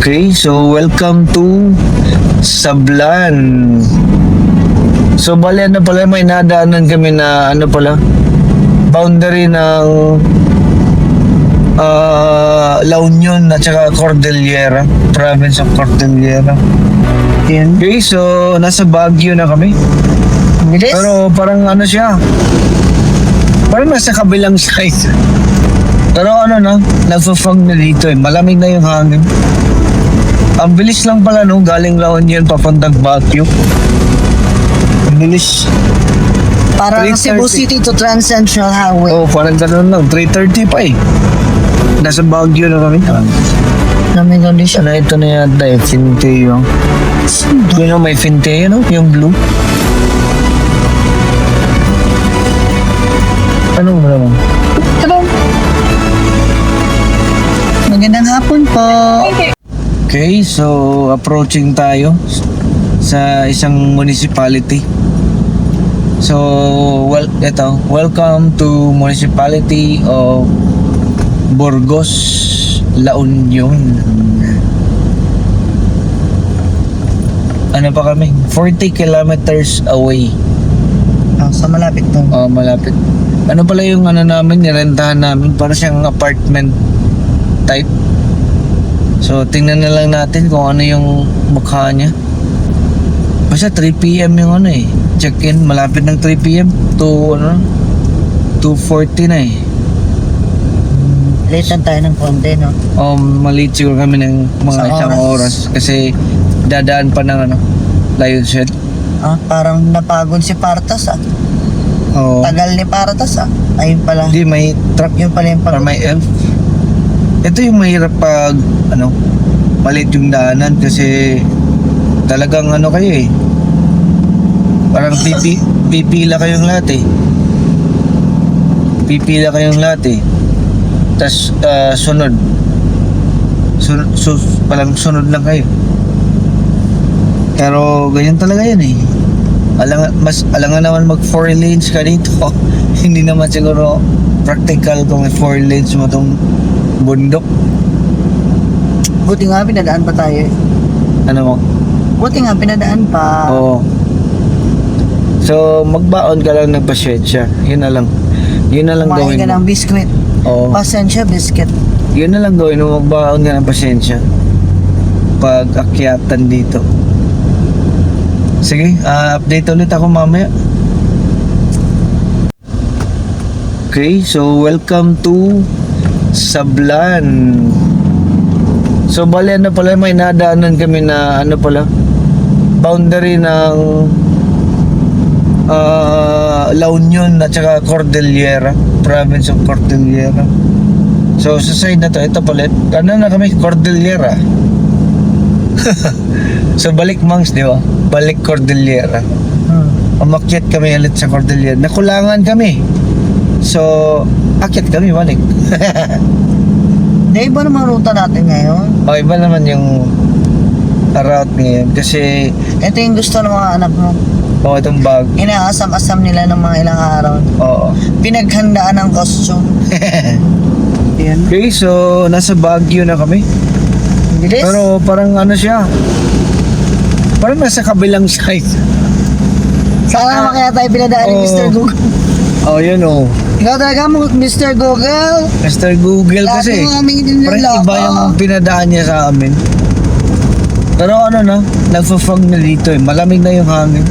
Okay, so welcome to Sablan. So bali ano pala, may nadaanan kami na ano pala, boundary ng La Union at saka Cordillera, province of Cordillera. Okay, so nasa Baguio na kami. Bilis. Pero parang ano siya, parang nasa kabilang side. Pero ano na, nagpo-fog na dito eh, malamig na yung hangin. Ang bilis lang pala no, galing La Union papuntang Baguio. Ang bilis. Parang 3:30. Cebu City to Trans Central Highway. Oh, parang gano'n lang, 3:30 pa eh. Nasa Baguio na kami. Naming condition. Ano ito na yata eh, Finteo. You know, may Finteo, no? Yung blue. Anong ba naman? Magandang hapon po. Okay, so approaching tayo sa isang municipality. So, welcome to Municipality of Burgos, La Union. Ano pa kami? 40 kilometers away. So malapit to. Oh, malapit. Ano pala yung ano namin, nirentahan namin para siyang apartment type. So, tingnan na lang natin kung ano yung mukha niya. Basta 3 PM yung ano eh. Check-in, malapit ng 3 PM to ano, 2:40 na eh. Late lang tayo ng konti, no? Maliit siguro kami ng mga Sa isang oras. Kasi dadaan pa ng ano, Lion's Head. Parang napagod si Partas, Oo. Tagal ni Partas, Ayun pala. Hindi, may truck Yun pala yung para may elf. Ito yung mahirap pag ano, maliit yung daanan kasi talagang ano kayo eh. Parang pipila kayong lahat eh. Pipila kayong lahat eh. Tas sunod. Parang sunod lang kayo. Pero ganyan talaga yan eh. Alangan naman mag 4 lanes ka dito. Hindi naman siguro practical kung may 4 lanes mo tong bundok. Buti nga pinadaan pa tayo eh. Ano mo? Buti nga pinadaan pa. Oo. So, magbaon ka lang ng pasyensya. Yun na lang. Yun na lang Kumain gawin ka mo. ng biskwit. Oo. Pasensya, biscuit. Yun na lang gawin mo. Magbaon ka ng pasyensya. Pag akyatan dito. Sige, update ulit ako mamaya. Okay, so welcome to Sablan. So bali ano pala, may nadaanan kami na ano pala, boundary ng La Union at saka Cordillera, province of Cordillera. So sa side na to, ito pala, ano na kami, Cordillera. So balik Mangs, di ba? Balik Cordillera. Umakyat kami ulit sa Cordillera. Nakulangan kami. So, akyat kami balik. Di ba naman ruta natin ngayon? O, iba naman yung route ngayon. Kasi, Ito yung gusto ng mga anak mo. itong bag. Inaasam-asam nila ng mga ilang araw. Oo. Pinaghandaan ng costume. Yan. Okay, so, nasa Baguio na kami. Bilis. Pero parang ano siya, parang nasa kabilang side. Sana naman kaya tayo pinadaan ni Oo. Mr. Google. Oh, yun oh. Ikaw talaga mo, Mr. Google. Mr. Google kasi. Lagi mo kaming Parang diniloko. iba yung pinadaan niya sa amin. Pero ano na, nagpo-fog na dito eh. Malamig na yung hangin.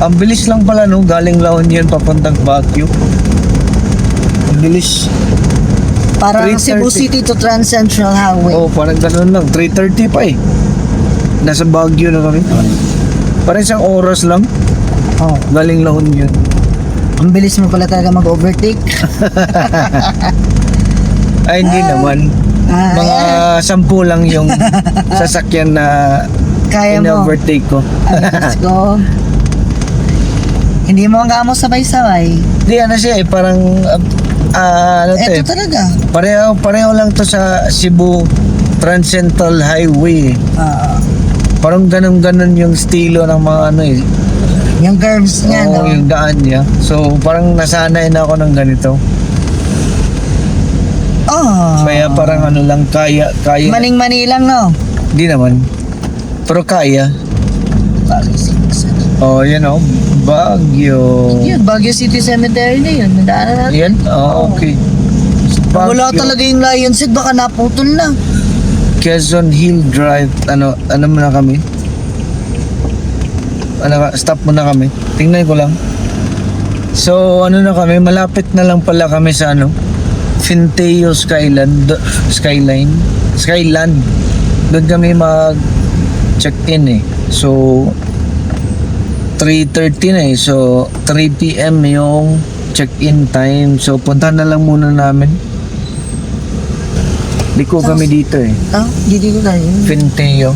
Ang bilis lang pala no, galing La Union papuntang Baguio. Ang bilis. Parang 3:30. Cebu City to Trans Central Highway. Oh, parang gano'n lang. 3:30 pa eh. Nasa Baguio na kami. Parang isang oras lang. Oh. Galing La Union. Ang bilis mo pala talaga mag-overtake. Ay, hindi naman. Mga 10 lang yung sasakyan na Kaya mo. in-overtake ko. Ay, let's go. Hindi mo ang kamo sabay-sabay. Hindi, ano siya eh, parang ano to eh, Ito talaga. pareho lang to sa Cebu Trans-Central Highway. Parang ganun yung estilo ng mga ano eh. Yung curves niya, Oo, no? yung daan niya. So, parang nasanay na ako ng ganito. Oh. Kaya parang ano lang, kaya. Maning-mani lang, no? Di naman. Pero kaya. Oh, yan oh. Baguio. Yun, Baguio City Cemetery na yun. Nadaanan natin. Yan? Oh, okay. Wala Baguio, talaga yung Lion's Head, baka naputol na. Quezon Hill Drive. Ano muna kami? Stop muna kami. Tingnan ko lang. So, ano na kami? Malapit na lang pala kami sa ano? Finteo Skyland. Skyland. Doon kami mag-check-in eh. So, 3:30 na eh. So, 3 p.m. yung check-in time. So, puntahan na lang muna namin. Liko kami dito eh. Hindi ko tayo. Finteo.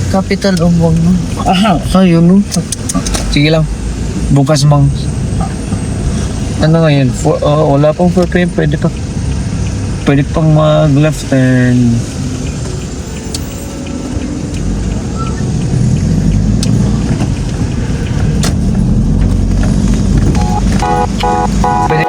Capital of Wagno. Aha, ayun no. Sige lang. Bukas mang. Ano ngayon? Wala pang 4 p.m. Pwede pang mag left turn. Pwede.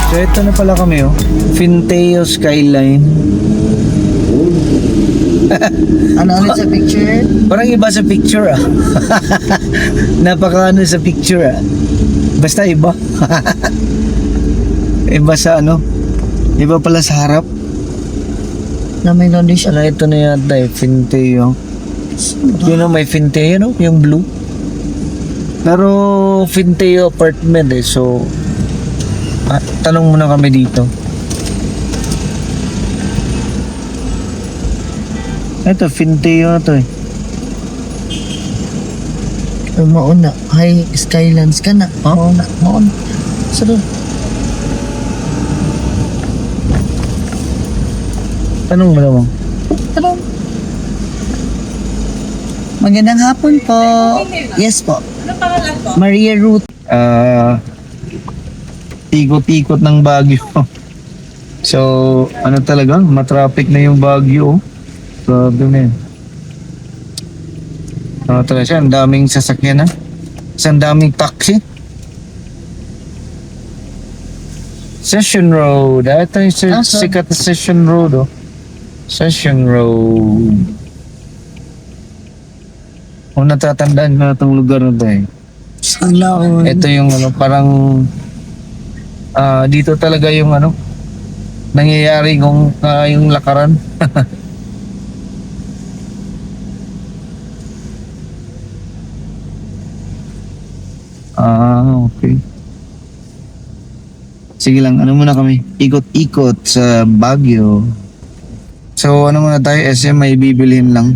So ito na pala kami oh. Finteo Skyline. Ano ulit sa picture? Parang iba sa picture ah. Napaka ano sa picture ah. Basta iba. Iba sa ano. Iba pala sa harap. Na may condition. Ano ito na yata eh. Finteo. Yun ang may Finteo no? Yung blue. Pero Finteo apartment eh. So tanong muna kami dito. Ito, Finteo na to eh. Mauna. Hi, Skylands ka na. Huh? Mauna. Sarap. Tanong mo naman. Tara. Magandang hapon po. Yes po. Ano pangalan po? Maria Ruth. Ikot-ikot ng Baguio. So, ano talaga? Matraffic na yung Baguio. Grabe na yun. Talaga siya, ang daming sasakyan na. Ang daming taxi. Session Road. Ito yung sikat na Session Road oh. Session Road. Kung natatandaan ko na itong lugar na ito eh. Salaon. Ito yung ano, parang dito talaga yung ano nangyayari kung yung lakaran. Okay. Sige lang, ano muna kami? Ikot-ikot sa Baguio. So, ano muna tayo? SM may bibilhin lang.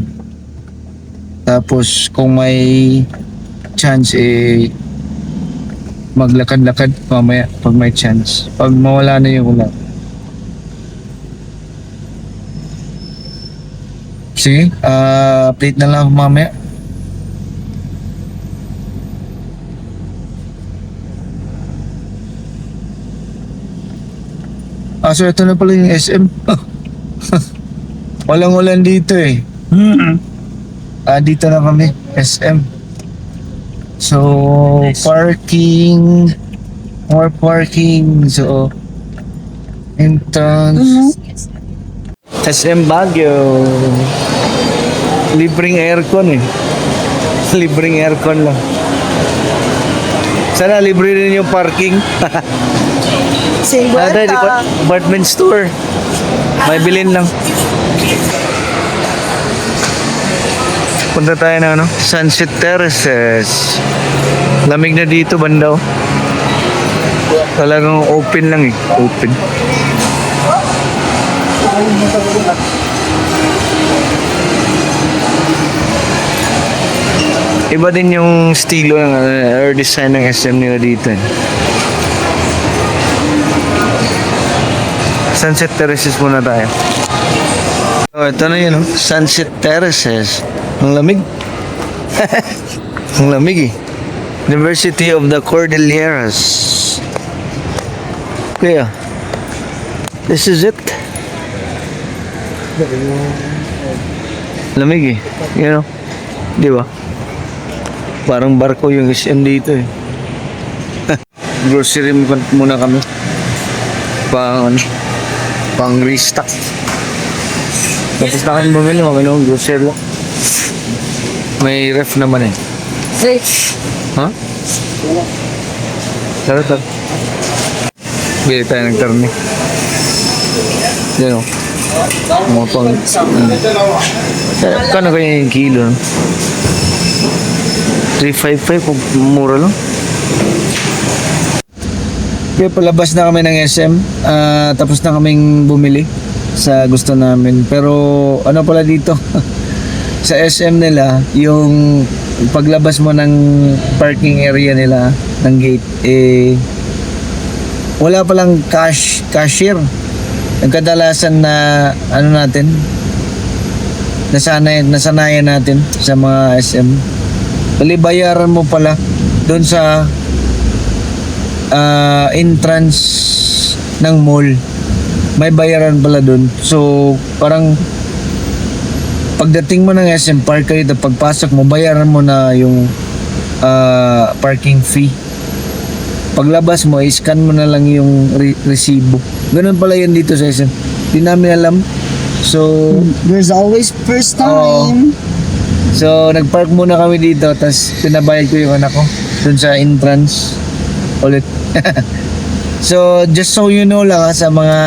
Tapos, kung may chance maglakad-lakad mamaya pag may chance. Pag mawala na yung ulan. Sige, update na lang ako mamaya. So ito na pala yung SM. Walang ulan dito eh. Dito na kami, SM. So, parking, more parking. So, entrance. SM Baguio. Libreng aircon eh. Libreng aircon lang. Sana libre rin yung parking. Ada di department store. May bilhin lang. Punta tayo na ano, Sunset Terraces. Lamig na dito banda oh. Talagang open lang eh. Open. Iba din yung estilo ng or design ng SM nila dito eh. Sunset Terraces muna tayo. Oh, ito na yun oh. Sunset Terraces. Ang lamig. Ang lamig eh. University of the Cordilleras. Kaya, this is it. Lamig eh. You know? Di ba? Parang barko yung SM dito eh. Grocery muna kami. Pang restock. Tapos na kami bumili, mga grocery lang. May ref naman eh. Ha? Tara. Bili tayo ng karne. Yan o. Mga pang... Kano kaya yung kilo? 355 kung mura lang. Okay, palabas na kami ng SM. Tapos na kaming bumili sa gusto namin. Pero ano pala dito? Sa SM nila, yung paglabas mo ng parking area nila, ng gate, wala palang cashier. Ang kadalasan na ano natin, nasanayan natin sa mga SM. Bali, bayaran mo pala doon sa entrance ng mall. May bayaran pala doon. So, parang pagdating mo ng SM Park kayo, pagpasok mo, bayaran mo na yung parking fee. Paglabas mo, i-scan mo na lang yung resibo. Ganun pala yan dito sa SM. Di namin alam. So, There's always first Oo. time. So, nag-park muna kami dito, tapos pinabayad ko yung anak ko dun sa entrance ulit. So, just so you know lang sa mga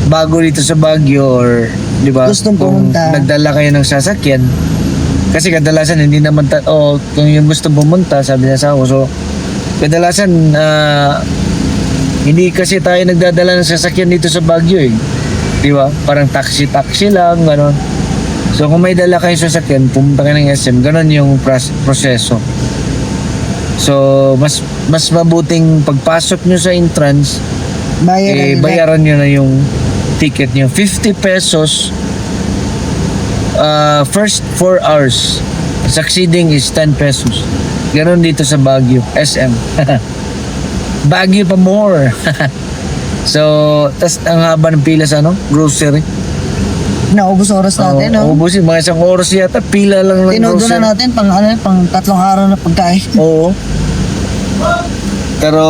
bago dito sa Baguio or, di ba, Gustong kung pumunta. nagdala kayo ng sasakyan, kasi kadalasan hindi naman, kung yung gusto pumunta, sabi niya sa ako, so, kadalasan, hindi kasi tayo nagdadala ng sasakyan dito sa Baguio eh. Di ba? Parang taxi lang, gano'n. So kung may dala kayo sasakyan, pumunta kayo ng SM, gano'n yung proseso. So mas mabuting pagpasok nyo sa entrance, bayaran nyo na yung ticket nyo. 50 pesos first 4 hours. Succeeding is 10 pesos. Ganon dito sa Baguio, SM. Baguio pa more. So, tas ang haba ng pila sa grocery. Naubos oras natin, no? Ubusin, mga isang oras yata, pila lang ng Tinodo grocery. na natin pang 3 araw na pagkain. Oo. Pero,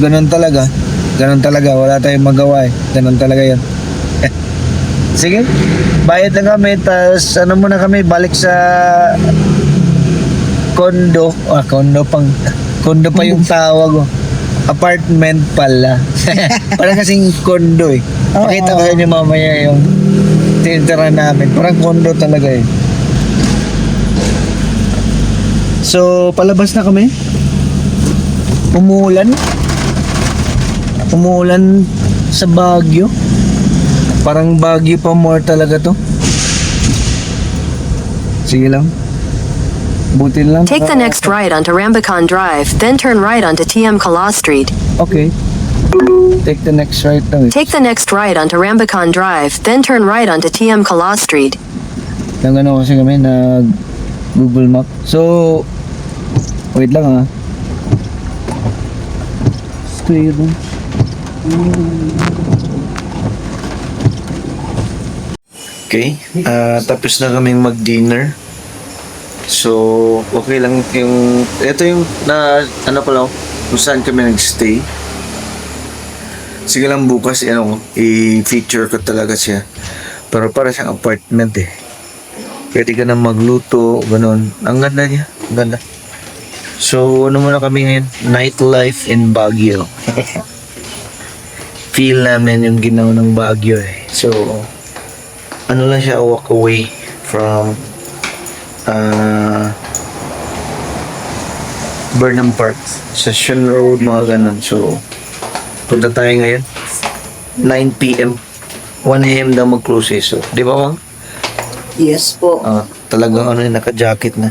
ganun talaga. Ganun talaga, wala tayong magawa eh. Ganun talaga yan. Sige, bayad na kami, tas muna kami, balik sa condo. Condo pa yung tawag. Apartment pala. Parang kasing condo eh. Pakita ko sa inyo mamaya yung tinitira namin. Parang condo talaga eh. So, palabas na kami. Umuulan sa Baguio. Parang Baguio pa more talaga to. Sige lang. Butin lang. Take the next right onto Rambucan Drive, then turn right onto TM Kala Street. Okay. Take the next right lang eh. Take the next right onto Rambucan Drive, then turn right onto TM Kala Street. Nang kasi kami na Google Map. So, wait lang ha. Stay doon. Okay, tapos na kaming mag-dinner. So, okay lang yung... Ito yung pala, kung saan kami nag-stay. Sige lang bukas, i-feature ko talaga siya. Pero para siyang apartment eh. Pwede ka na magluto, ganun. Ang ganda niya, ang ganda. So, muna kami ngayon? Nightlife in Baguio. Feel namin yung ginawa ng Baguio eh. So, lang siya, walk away from Burnham Park, Session Road, mga ganun. So, punta tayo ngayon. 9 p.m. 1 a.m. daw mag-close eh. So, di ba, Mang? Yes po. Talagang ano yung naka-jacket na.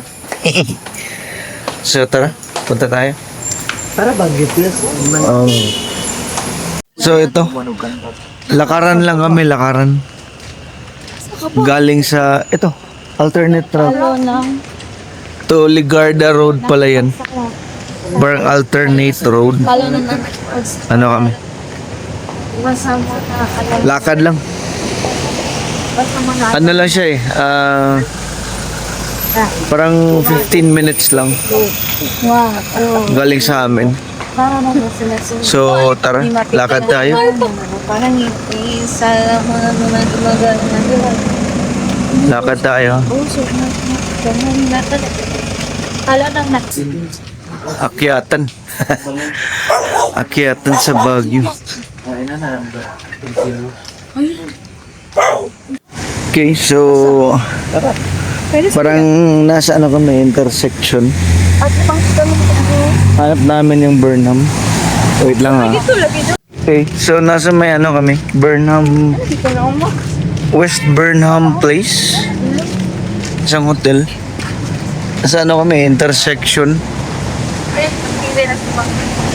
So, tara. Punta tayo. Para Baguio Plus. So, ito. Lakaran lang kami, lakaran. Galing sa, ito, alternate route. To Ligarda Road pala yan. Parang alternate road. Ano kami? Lakad lang. Ano lang siya eh. Parang 15 minutes lang. Galing sa amin. So, tara. Lakad tayo. Parang isa mga gumagal na Lakad tayo. puso na kala nang Akyatan. Akyatan sa Baguio. Okay, so parang nasa ano kami, intersection. at pang Hanap namin yung Burnham. Wait lang ha. Okay, so nasa may ano kami, Burnham, West Burnham Place. Isang hotel. Nasa ano kami, intersection.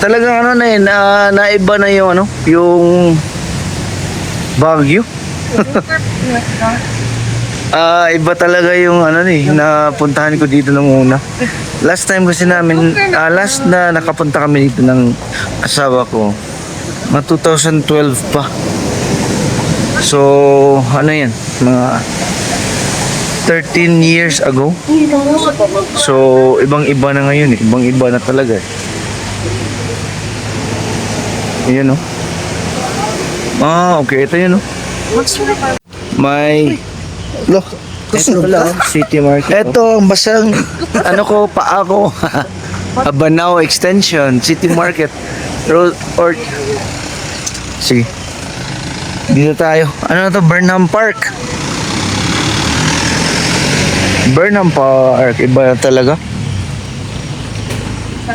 Talagang ano na yun, naiba na yung ano, yung Baguio. Iba talaga yung ano ni, napuntahan ko dito nung una. Last time kasi namin, last na nakapunta kami dito ng asawa ko, 2012 pa. So, ano yan, mga 13 years ago. So, ibang-iba na ngayon eh. Ibang-iba na talaga eh. Ayan o. Okay. Ito yun o. May... Look. Ito pala, City Market. Ito, ang basang... ano ko, paa ko. Abanao Extension, City Market. Road or... Sige. Dito tayo. Ano na to? Burnham Park. Burnham Park, iba na talaga.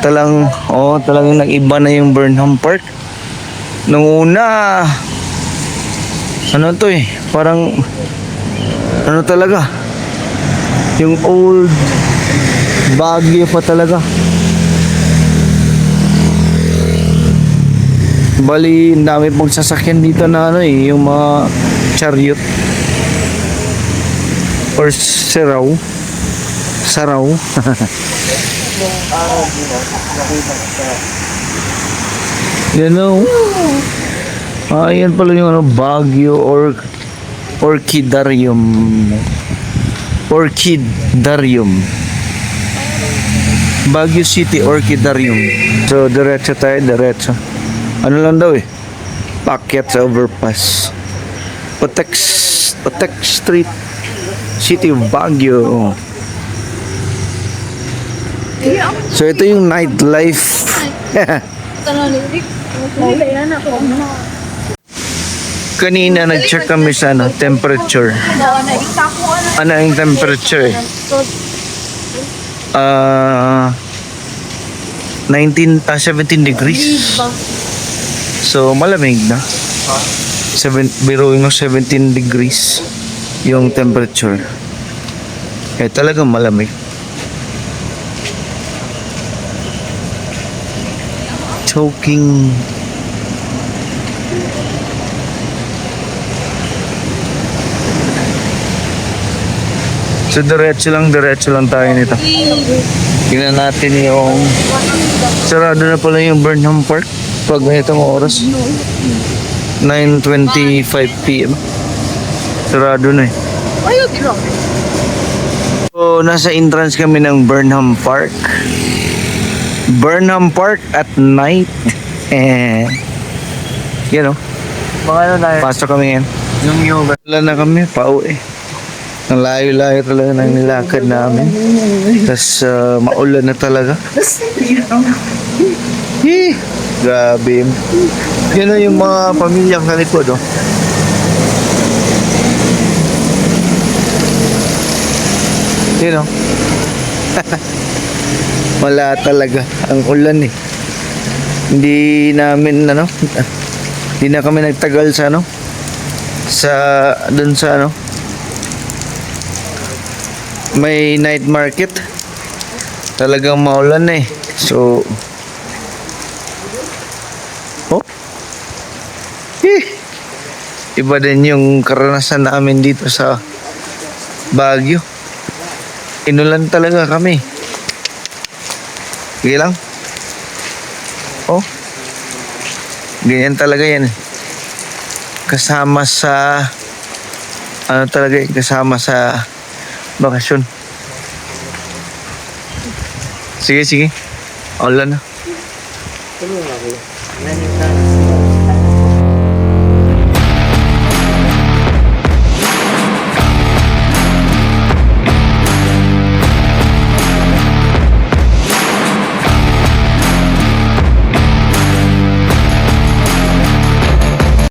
Talagang nag-iba na yung Burnham Park. Nung una, ano to eh, parang, ano talaga, yung old Baguio pa talaga. Bali, ang dami pong sasakyan dito na ano eh, yung mga chariot. Or saraw. You know? Yan pala yung ano, Baguio or Orchidarium. Baguio City Orchidarium. So, diretso tayo, diretso. Ano lang daw eh? Pakyat sa overpass. Patek Street. City of Baguio. So ito yung nightlife. Kanina nag-check kami sa ano, temperature. Ano yung temperature eh? 17 degrees. So malamig na. Biruin mo 17 degrees yung temperature. Talagang malamig. Choking. So diretso lang tayo nito. Tingnan natin yung sarado na pala yung Burnham Park pag ganitong oras. 9:25 p.m. Sarado na eh. So, nasa entrance kami ng Burnham Park. Burnham Park at night. You know. Pasok kami ngayon. Wala na kami, pauwi. Ang layo-layo talaga ng nilakad namin. Tapos, maulan na talaga. Grabe. Yan na yung mga pamilyang sa likod, oh. You know, Wala talaga ang ulan eh. Hindi namin hindi na kami nagtagal sa dun sa may night market. Talagang maulan eh. So iba din yung karanasan namin dito sa Baguio. Inulan talaga kami. Sige lang. Ganyan talaga yan. Kasama sa kasama sa bakasyon. Sige. Ulan na.